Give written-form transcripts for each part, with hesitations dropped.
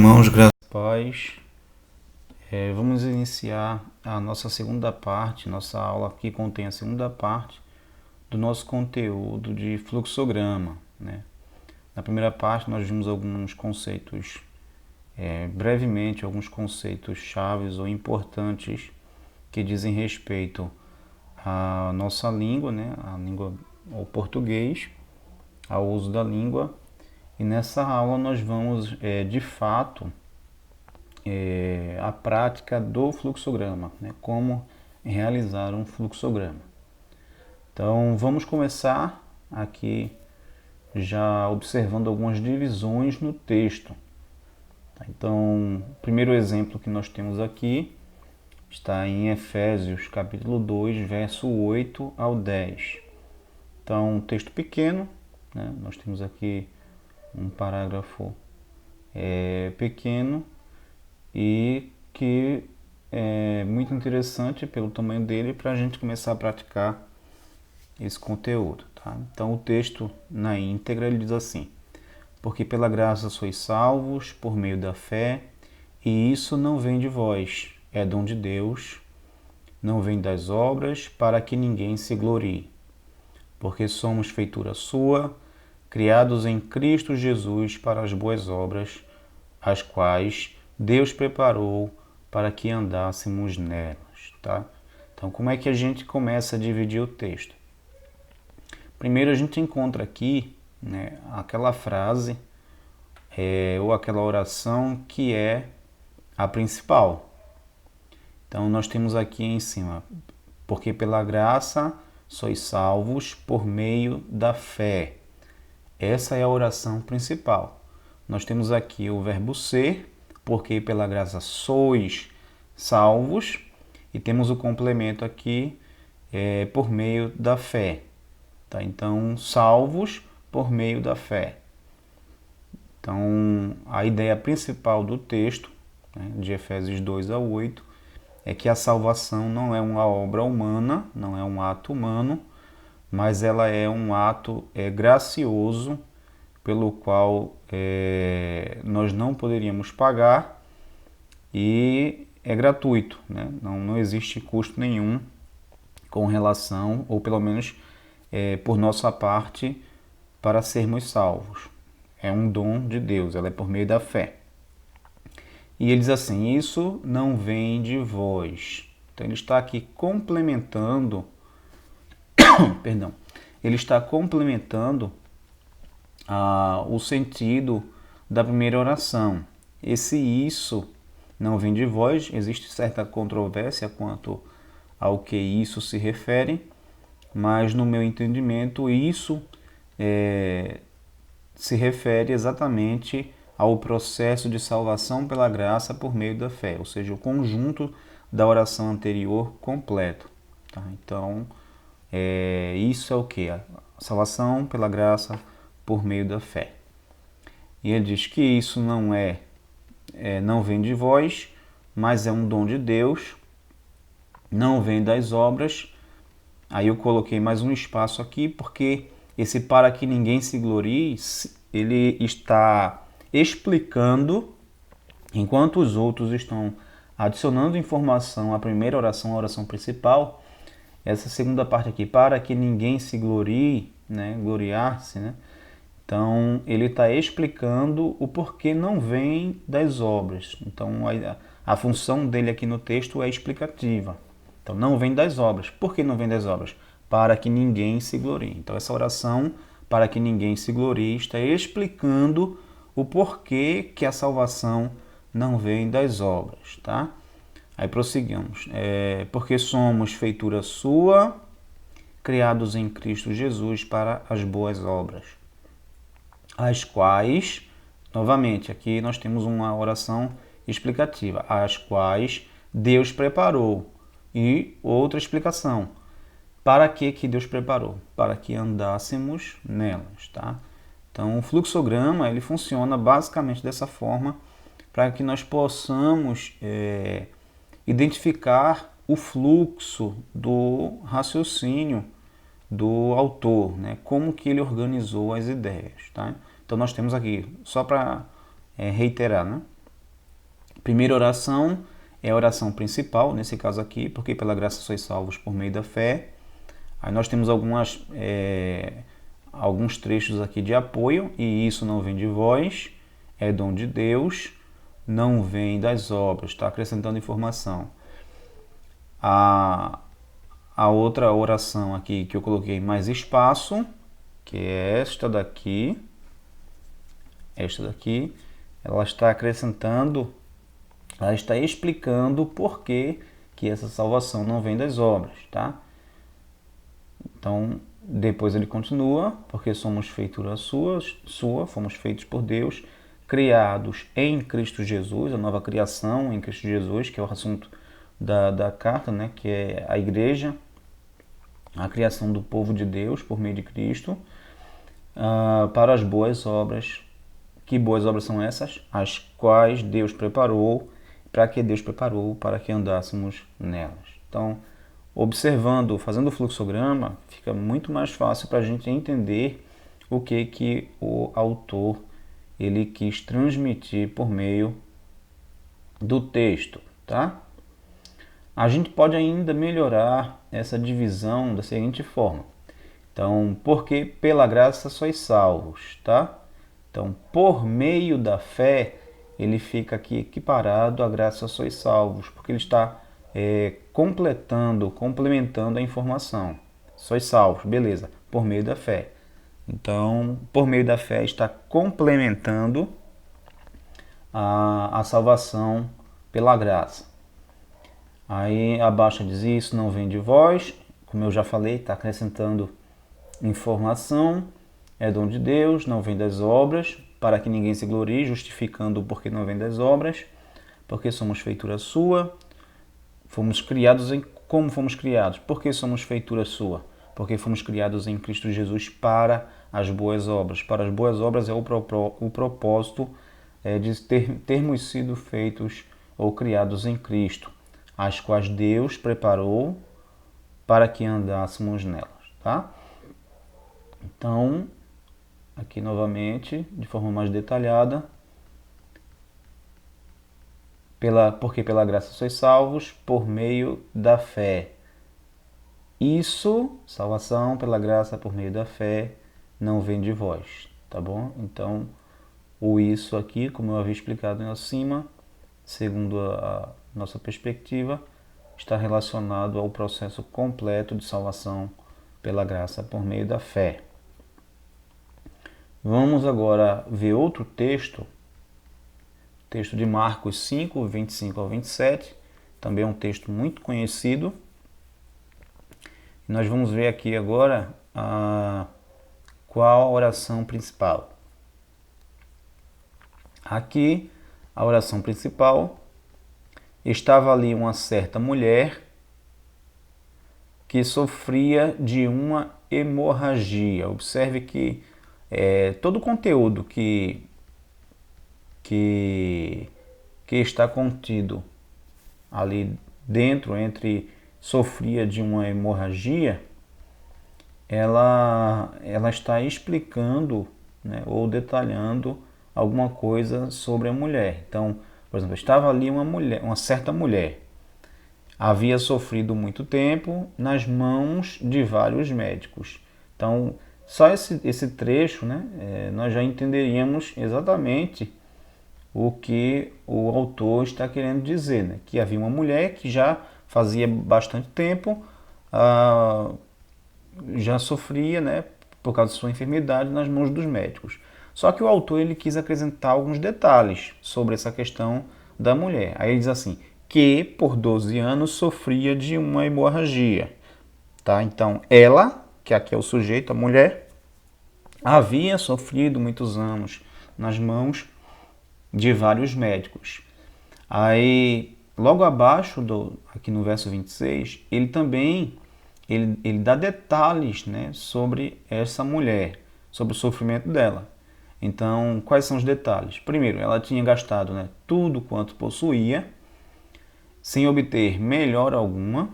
irmãos, graças a paz. Vamos iniciar a nossa segunda parte, nossa aula aqui contém a segunda parte do nosso conteúdo de fluxograma, né? Na primeira parte nós vimos alguns conceitos, brevemente, alguns conceitos chaves ou importantes que dizem respeito à nossa língua, né? A língua, ao português, ao uso da língua. E nessa aula nós vamos, de fato, a prática do fluxograma, né? Como realizar um fluxograma. Então vamos começar aqui já observando algumas divisões no texto. Então, o primeiro exemplo que nós temos aqui está em Efésios capítulo 2, verso 8 ao 10. Então, um texto pequeno, né? Nós temos aqui um parágrafo pequeno e que é muito interessante pelo tamanho dele para a gente começar a praticar esse conteúdo, tá? Então o texto na íntegra ele diz assim: porque pela graça sois salvos por meio da fé, e isso não vem de vós, é dom de Deus, não vem das obras, para que ninguém se glorie. Porque somos feitura sua, criados em Cristo Jesus para as boas obras, as quais Deus preparou para que andássemos nelas, tá? Então, como é que a gente começa a dividir o texto? Primeiro, a gente encontra aqui, né, aquela frase ou aquela oração que é a principal. Então, nós temos aqui em cima: porque pela graça sois salvos por meio da fé. Essa é a oração principal. Nós temos aqui o verbo ser, porque pela graça sois salvos, e temos o complemento aqui, por meio da fé. Tá? Então, salvos por meio da fé. Então, a ideia principal do texto, né, de Efésios 2 a 8, é que a salvação não é uma obra humana, não é um ato humano, mas ela é um ato gracioso, pelo qual nós não poderíamos pagar, e é gratuito, né? Não existe custo nenhum com relação, ou pelo menos por nossa parte, para sermos salvos. É um dom de Deus, ela é por meio da fé. E ele diz assim: isso não vem de vós. Então ele está aqui complementando, perdão, ele está complementando o sentido da primeira oração. Esse isso não vem de vós, existe certa controvérsia quanto ao que isso se refere, mas no meu entendimento isso se refere exatamente ao processo de salvação pela graça por meio da fé, ou seja, o conjunto da oração anterior completo. Tá? Então, isso é o que? A salvação pela graça por meio da fé. E ele diz que isso não vem de vós, mas é um dom de Deus, não vem das obras. Aí eu coloquei mais um espaço aqui, porque esse para que ninguém se glorie, ele está explicando, enquanto os outros estão adicionando informação à primeira oração, a oração principal, essa segunda parte aqui, para que ninguém se glorie, né, gloriar-se, né? Então, ele está explicando o porquê não vem das obras. Então, a função dele aqui no texto é explicativa. Então, não vem das obras. Por que não vem das obras? Para que ninguém se glorie. Então, essa oração, para que ninguém se glorie, está explicando o porquê que a salvação não vem das obras, tá? Aí prosseguimos. Porque somos feitura sua, criados em Cristo Jesus para as boas obras, as quais, novamente, aqui nós temos uma oração explicativa, as quais Deus preparou. E outra explicação: para que Deus preparou? Para que andássemos nelas, tá? Então, o fluxograma ele funciona basicamente dessa forma, para que nós possamos identificar o fluxo do raciocínio do autor, né? Como que ele organizou as ideias, tá? Então nós temos aqui, só para reiterar, né? Primeira oração é a oração principal, nesse caso aqui, porque pela graça sois salvos por meio da fé. Aí nós temos alguns trechos aqui de apoio, e isso não vem de vós, é dom de Deus, não vem das obras, está acrescentando informação. A outra oração aqui que eu coloquei mais espaço, que é esta daqui, ela está acrescentando, ela está explicando por que essa salvação não vem das obras, tá? Então, depois ele continua, porque somos feitura sua, fomos feitos por Deus, criados em Cristo Jesus, a nova criação em Cristo Jesus, que é o assunto da carta, né? Que é a igreja, a criação do povo de Deus por meio de Cristo, para as boas obras. Que boas obras são essas? As quais Deus preparou, para que andássemos nelas. Então, observando, fazendo o fluxograma, fica muito mais fácil para a gente entender o que o autor ele quis transmitir por meio do texto, tá? A gente pode ainda melhorar essa divisão da seguinte forma. Então, porque pela graça sois salvos, tá? Então, por meio da fé, ele fica aqui equiparado à graça sois salvos, porque ele está complementando a informação. Sois salvos, beleza, por meio da fé. Então, por meio da fé está complementando a salvação pela graça. Aí abaixo diz isso não vem de vós, como eu já falei, está acrescentando informação, é dom de Deus, não vem das obras, para que ninguém se glorie, justificando o porquê não vem das obras, porque somos feitura sua, fomos criados em... Como fomos criados? Porque somos feitura sua, porque fomos criados em Cristo Jesus para as boas obras. Para as boas obras é o propósito de termos sido feitos ou criados em Cristo, as quais Deus preparou para que andássemos nelas, tá? Então, aqui novamente, de forma mais detalhada, porque pela graça sois salvos por meio da fé. Isso, salvação pela graça por meio da fé, não vem de vós, tá bom? Então, o isso aqui, como eu havia explicado acima, segundo a nossa perspectiva, está relacionado ao processo completo de salvação pela graça por meio da fé. Vamos agora ver outro texto de Marcos 5, 25 ao 27, também é um texto muito conhecido. Nós vamos ver aqui agora qual a oração principal. Aqui, a oração principal, estava ali uma certa mulher que sofria de uma hemorragia. Observe que todo o conteúdo que está contido ali dentro, entre sofria de uma hemorragia, ela está explicando, né, ou detalhando alguma coisa sobre a mulher. Então, por exemplo, estava ali uma certa mulher, havia sofrido muito tempo nas mãos de vários médicos. Então, só esse trecho, né, nós já entenderíamos exatamente o que o autor está querendo dizer, né? Que havia uma mulher que já fazia bastante tempo, já sofria, né, por causa de sua enfermidade nas mãos dos médicos. Só que o autor ele quis acrescentar alguns detalhes sobre essa questão da mulher. Aí ele diz assim, que por 12 anos sofria de uma hemorragia. Tá? Então ela, que aqui é o sujeito, a mulher, havia sofrido muitos anos nas mãos de vários médicos. Aí, logo abaixo, aqui no verso 26, ele também ele dá detalhes, né, sobre essa mulher, sobre o sofrimento dela. Então, quais são os detalhes? Primeiro, ela tinha gastado, né, tudo quanto possuía, sem obter melhora alguma,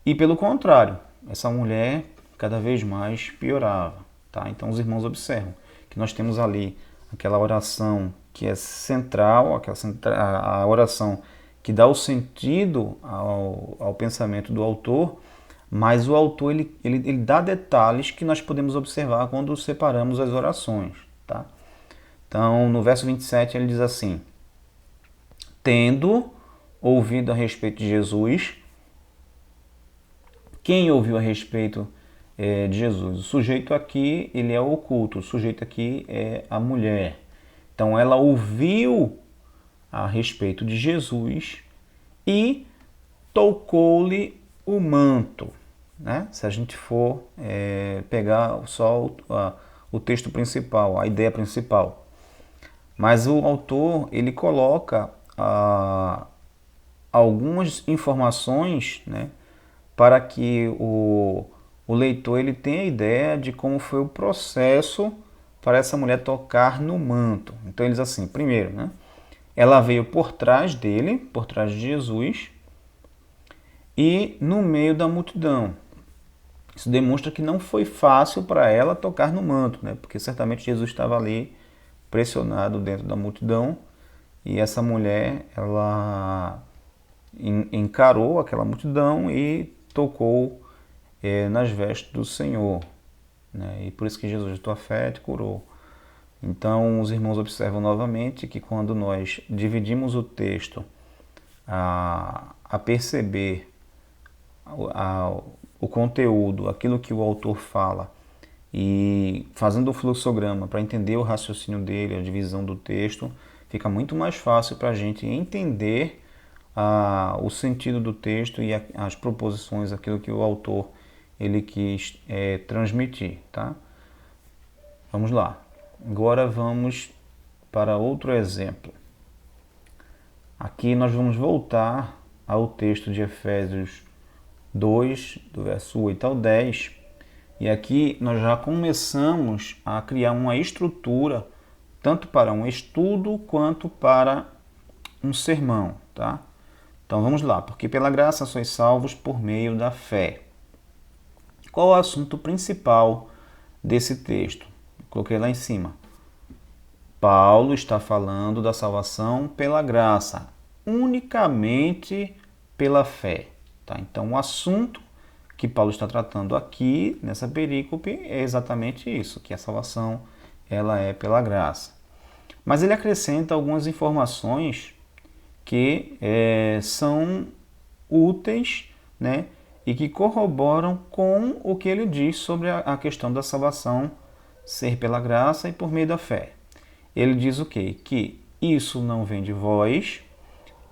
e pelo contrário, essa mulher cada vez mais piorava. Tá? Então, os irmãos observam que nós temos ali aquela oração que é central, a oração que dá o sentido ao pensamento do autor, mas o autor ele dá detalhes que nós podemos observar quando separamos as orações. Tá? Então, no verso 27 ele diz assim: tendo ouvido a respeito de Jesus. Quem ouviu a respeito de Jesus? O sujeito aqui ele é oculto, o sujeito aqui é a mulher. Então ela ouviu a respeito de Jesus e tocou-lhe o manto. Né? Se a gente for pegar só o texto principal, a ideia principal. Mas o autor ele coloca algumas informações, né, para que o leitor ele tenha ideia de como foi o processo para essa mulher tocar no manto. Então ele diz assim, primeiro, né, ela veio por trás dele, por trás de Jesus, e no meio da multidão. Isso demonstra que não foi fácil para ela tocar no manto, né, porque certamente Jesus estava ali pressionado dentro da multidão, e essa mulher, ela encarou aquela multidão e tocou nas vestes do Senhor. Né? E por isso que Jesus, tua fé te curou. Então, os irmãos observam novamente que quando nós dividimos o texto a perceber o conteúdo, aquilo que o autor fala, e fazendo o fluxograma para entender o raciocínio dele, a divisão do texto, fica muito mais fácil para a gente entender o sentido do texto e as proposições, aquilo que o autor ele quis transmitir. Tá? Vamos lá. Agora vamos para outro exemplo. Aqui nós vamos voltar ao texto de Efésios 2, do verso 8 ao 10. E aqui nós já começamos a criar uma estrutura, tanto para um estudo quanto para um sermão. Tá? Então vamos lá. Porque pela graça sois salvos por meio da fé. Qual é o assunto principal desse texto? Coloquei lá em cima. Paulo está falando da salvação pela graça, unicamente pela fé. Tá? Então, o assunto que Paulo está tratando aqui, nessa perícope, é exatamente isso, que a salvação ela é pela graça. Mas ele acrescenta algumas informações que são úteis, né, e que corroboram com o que ele diz sobre a questão da salvação ser pela graça e por meio da fé. Ele diz o quê? Que isso não vem de vós,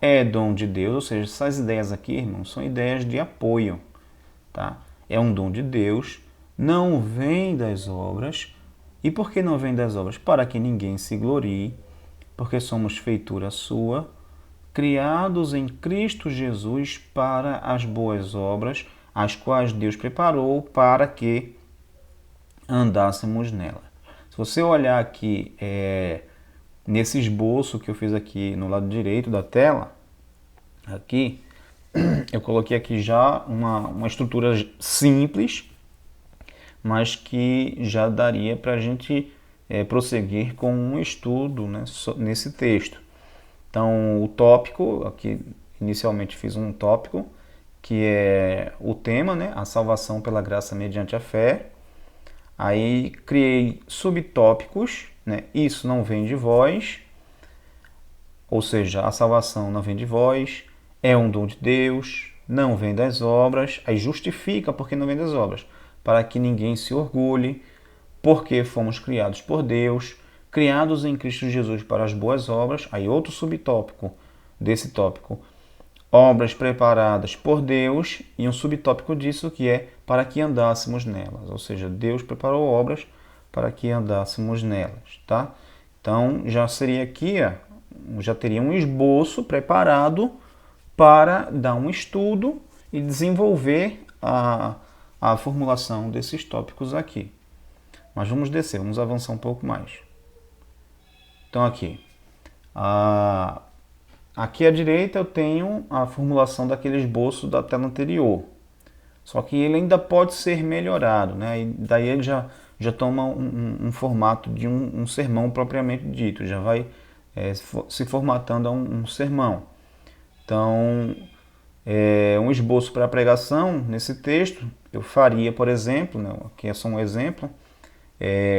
é dom de Deus, ou seja, essas ideias aqui, irmãos, são ideias de apoio. Tá? É um dom de Deus, não vem das obras. E por que não vem das obras? Para que ninguém se glorie, porque somos feitura sua, criados em Cristo Jesus para as boas obras, as quais Deus preparou para que andássemos nela. Se você olhar aqui nesse esboço que eu fiz aqui no lado direito da tela, aqui eu coloquei aqui já uma estrutura simples, mas que já daria para a gente prosseguir com um estudo, né, nesse texto. Então, o tópico, aqui inicialmente fiz um tópico, que é o tema, né, a salvação pela graça mediante a fé. Aí criei subtópicos, né, isso não vem de vós, ou seja, a salvação não vem de vós, é um dom de Deus, não vem das obras, aí justifica porque não vem das obras, para que ninguém se orgulhe, porque fomos criados por Deus, criados em Cristo Jesus para as boas obras. Aí outro subtópico desse tópico, obras preparadas por Deus, e um subtópico disso que é para que andássemos nelas, ou seja, Deus preparou obras para que andássemos nelas, tá? Então já seria aqui, já teria um esboço preparado para dar um estudo e desenvolver a formulação desses tópicos aqui. Mas vamos descer, vamos avançar um pouco mais. Então aqui, aqui à direita eu tenho a formulação daquele esboço da tela anterior. Só que ele ainda pode ser melhorado, né? E daí ele já toma um formato de um sermão propriamente dito, já vai se formatando a um sermão. Então, um esboço para a pregação nesse texto, eu faria, por exemplo, né, aqui é só um exemplo,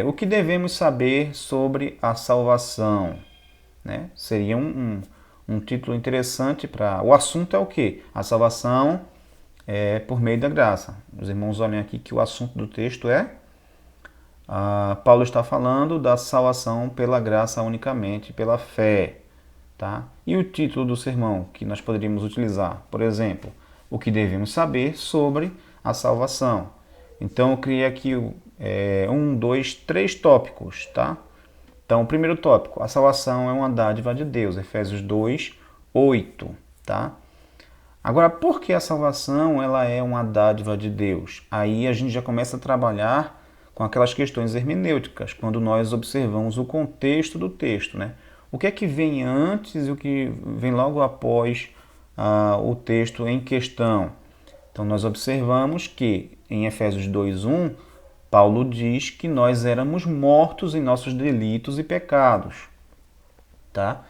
o que devemos saber sobre a salvação, né? Seria um título interessante para... O assunto é o quê? A salvação é por meio da graça. Os irmãos olhem aqui que o assunto do texto é... Paulo está falando da salvação pela graça unicamente, pela fé. Tá? E o título do sermão que nós poderíamos utilizar, por exemplo, o que devemos saber sobre a salvação. Então eu criei aqui 3 tópicos, Então o primeiro tópico, a salvação é uma dádiva de Deus, Efésios 2:8, tá? Agora, por que a salvação ela é uma dádiva de Deus? Aí a gente já começa a trabalhar com aquelas questões hermenêuticas, quando nós observamos o contexto do texto, né? O que é que vem antes e o que vem logo após o texto em questão? Então nós observamos que em Efésios 2:1, Paulo diz que nós éramos mortos em nossos delitos e pecados, tá?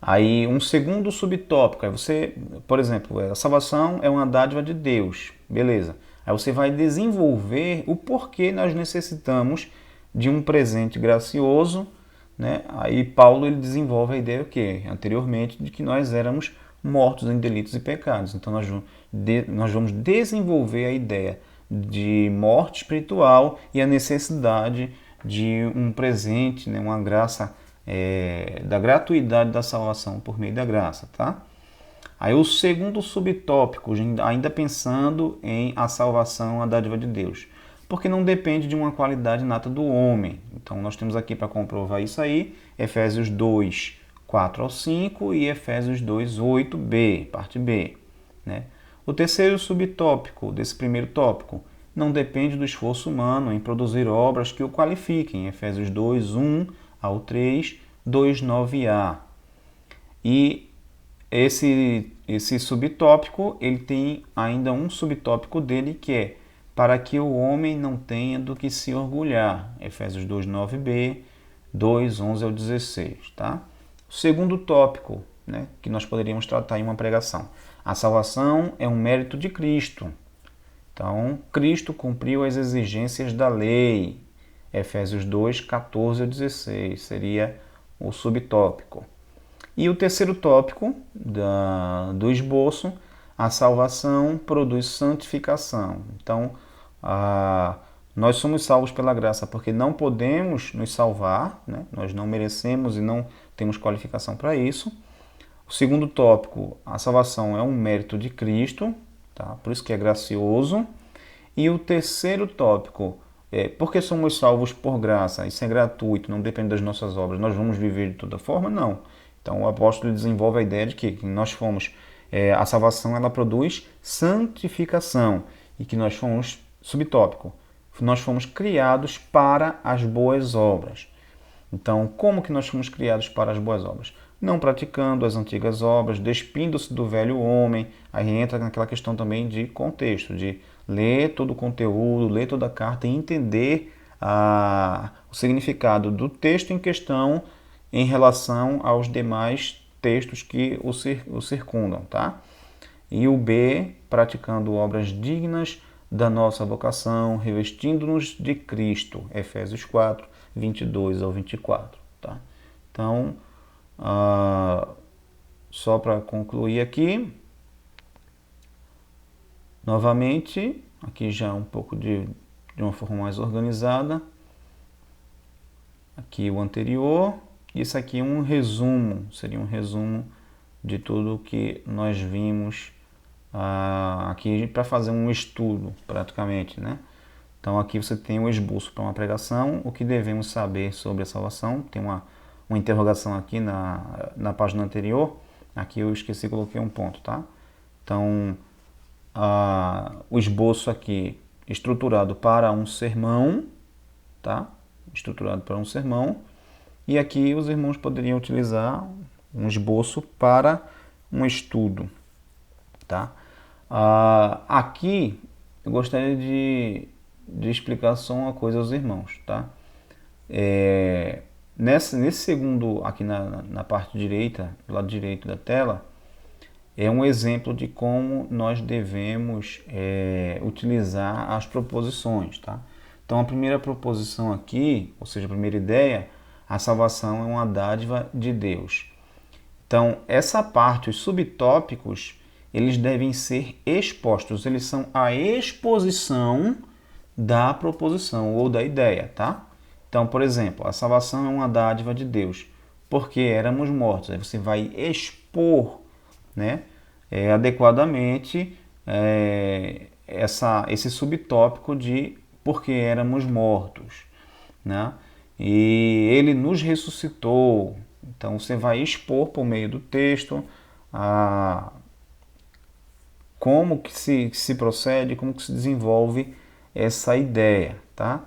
Aí um segundo subtópico, aí você, por exemplo, a salvação é uma dádiva de Deus, beleza. Aí você vai desenvolver o porquê nós necessitamos de um presente gracioso, né? Aí Paulo ele desenvolve a ideia o quê? Anteriormente de que nós éramos mortos em delitos e pecados. Então nós vamos desenvolver a ideia de morte espiritual e a necessidade de um presente, né? Uma graça da gratuidade da salvação por meio da graça, tá? Aí o segundo subtópico, ainda pensando em a salvação, a dádiva de Deus, porque não depende de uma qualidade nata do homem. Então nós temos aqui para comprovar isso aí, Efésios 2:4-5 e Efésios 2:8b, parte B, né? O terceiro subtópico desse primeiro tópico, não depende do esforço humano em produzir obras que o qualifiquem, Efésios 2:1-3, 2:9a. E esse subtópico, ele tem ainda um subtópico dele que é para que o homem não tenha do que se orgulhar, Efésios 2:9b, 2:11-16, tá? O segundo tópico, né, que nós poderíamos tratar em uma pregação, a salvação é um mérito de Cristo. Então, Cristo cumpriu as exigências da lei, Efésios 2:14-16, seria o subtópico. E o terceiro tópico do esboço, a salvação produz santificação. Então, nós somos salvos pela graça porque não podemos nos salvar, né? Nós não merecemos e não temos qualificação para isso. O segundo tópico, a salvação é um mérito de Cristo, tá? Por isso que é gracioso. E o terceiro tópico, porque somos salvos por graça, isso é gratuito, não depende das nossas obras, nós vamos viver de toda forma? Não. Então o apóstolo desenvolve a ideia de que nós fomos, a salvação ela produz santificação e que nós fomos, subtópico, nós fomos criados para as boas obras. Então, como que nós fomos criados para as boas obras? Não praticando as antigas obras, despindo-se do velho homem. Aí entra naquela questão também de contexto, de ler todo o conteúdo, ler toda a carta e entender o significado do texto em questão em relação aos demais textos que o circundam, tá? E o B, praticando obras dignas da nossa vocação, revestindo-nos de Cristo, Efésios 4:22-24, tá? Então, só para concluir aqui, novamente, aqui já um pouco de uma forma mais organizada, aqui o anterior, isso aqui é um resumo, seria um resumo de tudo que nós vimos aqui para fazer um estudo, praticamente, né? Então aqui você tem o esboço para uma pregação, o que devemos saber sobre a salvação, tem uma interrogação aqui na página anterior, aqui eu esqueci, coloquei um ponto, tá? Então, o esboço aqui estruturado para um sermão, tá? Estruturado para um sermão, e aqui os irmãos poderiam utilizar um esboço para um estudo, tá? Aqui eu gostaria de explicar só uma coisa aos irmãos, tá? nesse segundo, aqui na parte direita, do lado direito da tela, é um exemplo de como nós devemos utilizar as proposições, tá? Então, a primeira proposição aqui, ou seja, a primeira ideia, a salvação é uma dádiva de Deus. Então, essa parte, os subtópicos, eles devem ser expostos, eles são a exposição da proposição ou da ideia, tá? Então, por exemplo, a salvação é uma dádiva de Deus, porque éramos mortos. Aí você vai expor, né, adequadamente esse subtópico de porque éramos mortos, né? E ele nos ressuscitou. Então você vai expor por meio do texto como que se procede, como que se desenvolve essa ideia, tá?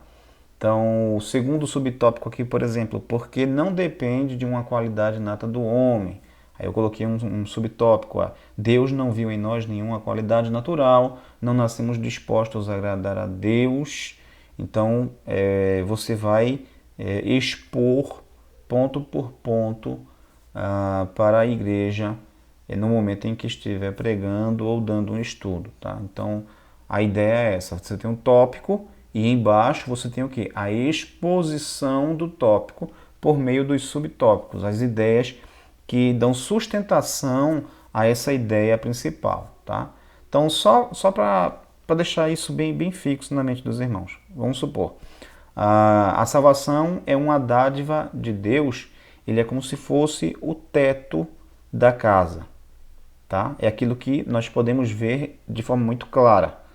Então, o segundo subtópico aqui, por exemplo, porque não depende de uma qualidade inata do homem. Aí eu coloquei um subtópico, Deus não viu em nós nenhuma qualidade natural, não nascemos dispostos a agradar a Deus. Então, você vai expor ponto por ponto para a igreja no momento em que estiver pregando ou dando um estudo, tá? Então, a ideia é essa, você tem um tópico e embaixo você tem o quê? A exposição do tópico por meio dos subtópicos, as ideias que dão sustentação a essa ideia principal, tá? Então, só para deixar isso bem fixo na mente dos irmãos, vamos supor, a salvação é uma dádiva de Deus, ele é como se fosse o teto da casa, tá? É aquilo que nós podemos ver de forma muito clara.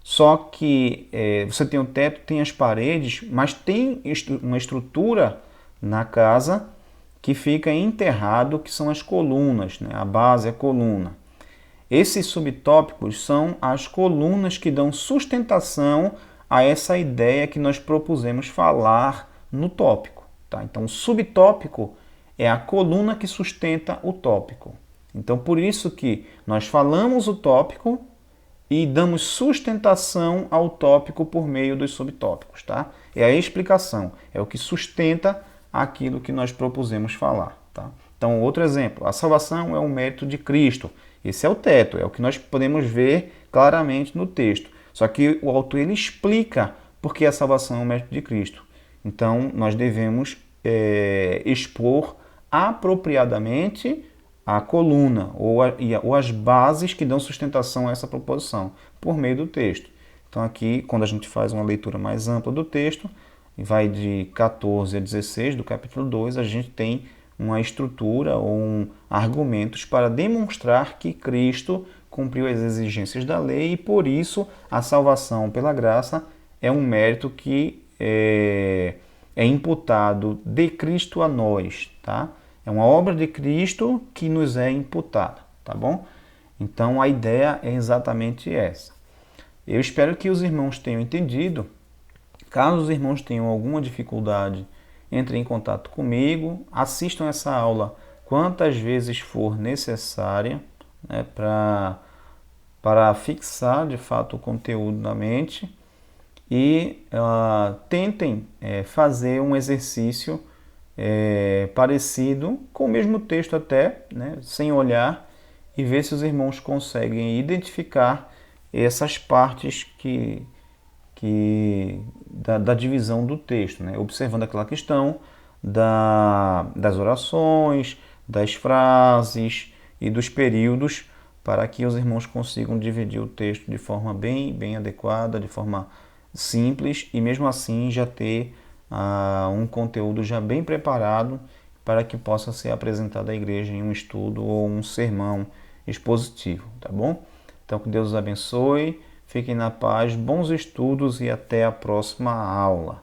Só que você tem o teto, tem as paredes, mas tem uma estrutura na casa que fica enterrado, que são as colunas, né? A base é a coluna. Esses subtópicos são as colunas que dão sustentação a essa ideia que nós propusemos falar no tópico, tá? Então, o subtópico é a coluna que sustenta o tópico. Então, por isso que nós falamos o tópico e damos sustentação ao tópico por meio dos subtópicos, tá? É a explicação, é o que sustenta aquilo que nós propusemos falar, tá? Então, outro exemplo, a salvação é um mérito de Cristo. Esse é o teto, é o que nós podemos ver claramente no texto. Só que o autor ele explica por que a salvação é um mérito de Cristo. Então, nós devemos expor apropriadamente a coluna ou as bases que dão sustentação a essa proposição por meio do texto. Então aqui, quando a gente faz uma leitura mais ampla do texto, vai de 14 a 16 do capítulo 2, a gente tem uma estrutura ou argumentos para demonstrar que Cristo cumpriu as exigências da lei e por isso a salvação pela graça é um mérito que é imputado de Cristo a nós, tá? É uma obra de Cristo que nos é imputada, tá bom? Então a ideia é exatamente essa. Eu espero que os irmãos tenham entendido. Caso os irmãos tenham alguma dificuldade, entrem em contato comigo, assistam essa aula quantas vezes for necessária, né, para fixar de fato o conteúdo na mente e tentem fazer um exercício parecido, com o mesmo texto até, né, sem olhar, e ver se os irmãos conseguem identificar essas partes da divisão do texto, né, observando aquela questão das orações, das frases e dos períodos, para que os irmãos consigam dividir o texto de forma bem adequada, de forma simples, e mesmo assim já ter um conteúdo já bem preparado para que possa ser apresentado à igreja em um estudo ou um sermão expositivo, tá bom? Então que Deus os abençoe, fiquem na paz, bons estudos e até a próxima aula.